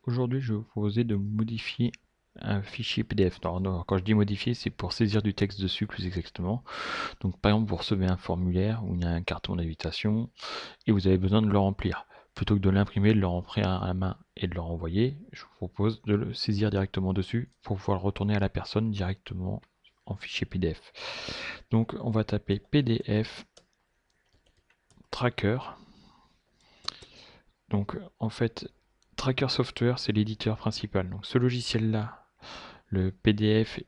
aujourd'hui, je vais vous proposer de modifier un fichier PDF. Alors, non, quand je dis modifier, c'est pour saisir du texte dessus plus exactement. Donc par exemple, vous recevez un formulaire où il y a un carton d'invitation et vous avez besoin de le remplir. Plutôt que de l'imprimer, de le remplir à la main et de le renvoyer, je vous propose de le saisir directement dessus pour pouvoir le retourner à la personne directement en fichier PDF. Donc on va taper PDF Tracker. Donc en fait, Tracker Software, c'est l'éditeur principal. Donc ce logiciel-là, le PDF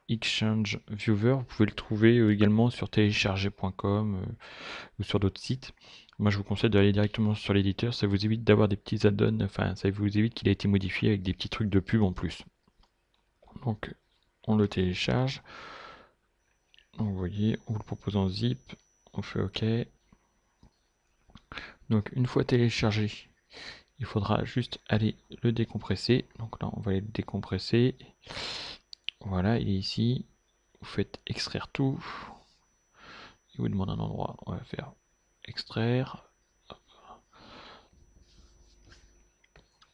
Exchange Viewer, vous pouvez le trouver également sur télécharger.com ou sur d'autres sites. Moi, je vous conseille d'aller directement sur l'éditeur, ça vous évite d'avoir des petits add-ons, enfin, ça vous évite qu'il a été modifié avec des petits trucs de pub en plus. Donc, on le télécharge. Donc, vous voyez, on vous le propose en zip, on fait OK. Donc, une fois téléchargé, il faudra juste aller le décompresser. Donc là, on va aller le décompresser. Voilà, il est ici. Vous faites extraire tout. Il vous demande un endroit. On va faire extraire.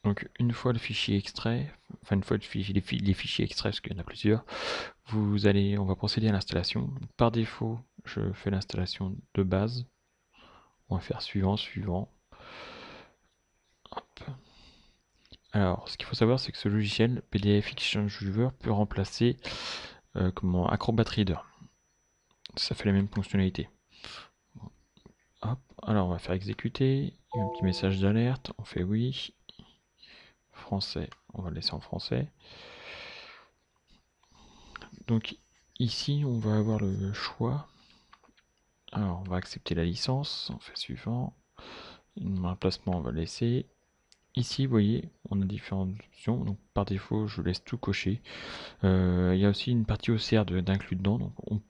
Donc une fois le fichier extrait, enfin une fois les fichiers extraits, parce qu'il y en a plusieurs, on va procéder à l'installation. Par défaut, je fais l'installation de base. On va faire suivant, suivant. Hop. Alors, ce qu'il faut savoir, c'est que ce logiciel PDF Exchange Viewer peut remplacer Acrobat Reader. Ça fait la même fonctionnalité. Hop. Alors, on va faire exécuter. Il y a un petit message d'alerte. On fait oui. Français. On va le laisser en français. Donc ici, on va avoir le choix. Alors, on va accepter la licence. On fait suivant. Un placement, on va laisser. Ici, vous voyez, on a différentes options. Donc, par défaut, je laisse tout cocher. Il y a aussi une partie OCR d'inclus dedans. Donc, vous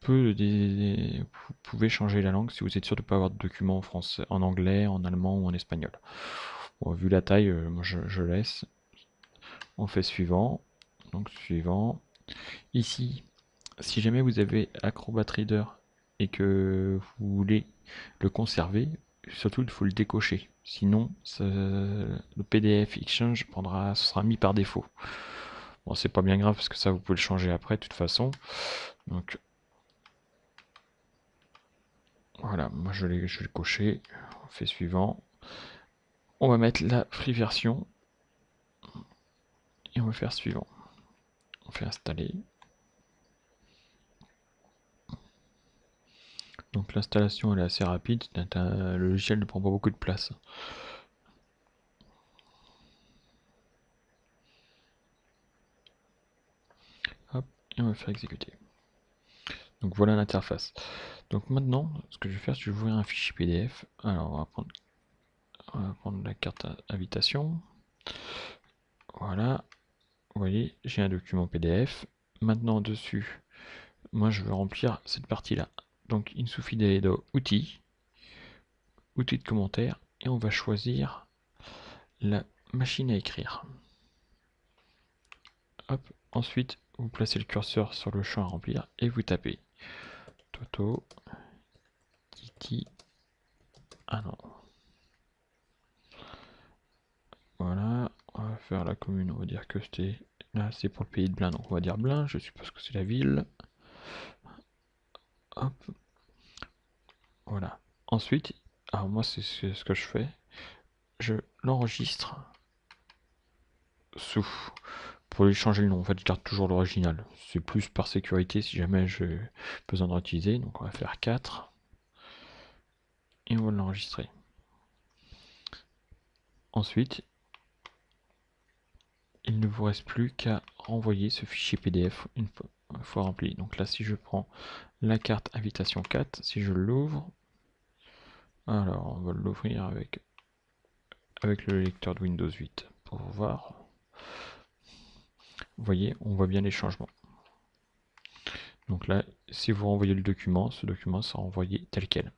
pouvez changer la langue si vous êtes sûr de ne pas avoir de documents en français, en anglais, en allemand ou en espagnol. Bon, vu la taille, moi je laisse. On fait suivant. Donc, suivant. Ici, si jamais vous avez Acrobat Reader et que vous voulez le conserver, surtout il faut le décocher. Sinon, le PDF Exchange ce sera mis par défaut. Bon, c'est pas bien grave parce que ça vous pouvez le changer après de toute façon. Donc voilà, moi je l'ai coché. On fait suivant. On va mettre la free version et on va faire suivant. On fait installer. Donc l'installation elle est assez rapide, le logiciel ne prend pas beaucoup de place. Hop, et on va faire exécuter. Donc voilà l'interface. Donc maintenant, ce que je vais faire, c'est que je vais ouvrir un fichier PDF. Alors on va prendre la carte invitation. Voilà, vous voyez, j'ai un document PDF. Maintenant dessus, moi je veux remplir cette partie-là. Donc il suffit d'aller dans Outils, Outils de commentaires, et on va choisir la machine à écrire. Hop, ensuite vous placez le curseur sur le champ à remplir et vous tapez Toto, Titi, ah non. Voilà, on va faire la commune, on va dire que c'était là, c'est pour le pays de Blain, donc on va dire Blain, je suppose que c'est la ville. Hop, voilà. Ensuite, alors moi c'est ce que je fais, je l'enregistre sous pour lui changer le nom. En fait, je garde toujours l'original. C'est plus par sécurité si jamais j'ai besoin de réutiliser. Donc on va faire 4 et on va l'enregistrer. Ensuite, il ne vous reste plus qu'à renvoyer ce fichier PDF une fois rempli. Donc là, si je prends la carte invitation 4, si je l'ouvre, alors on va l'ouvrir avec le lecteur de Windows 8 pour voir. Vous voyez, on voit bien les changements. Donc là, si vous renvoyez le document, ce document sera envoyé tel quel.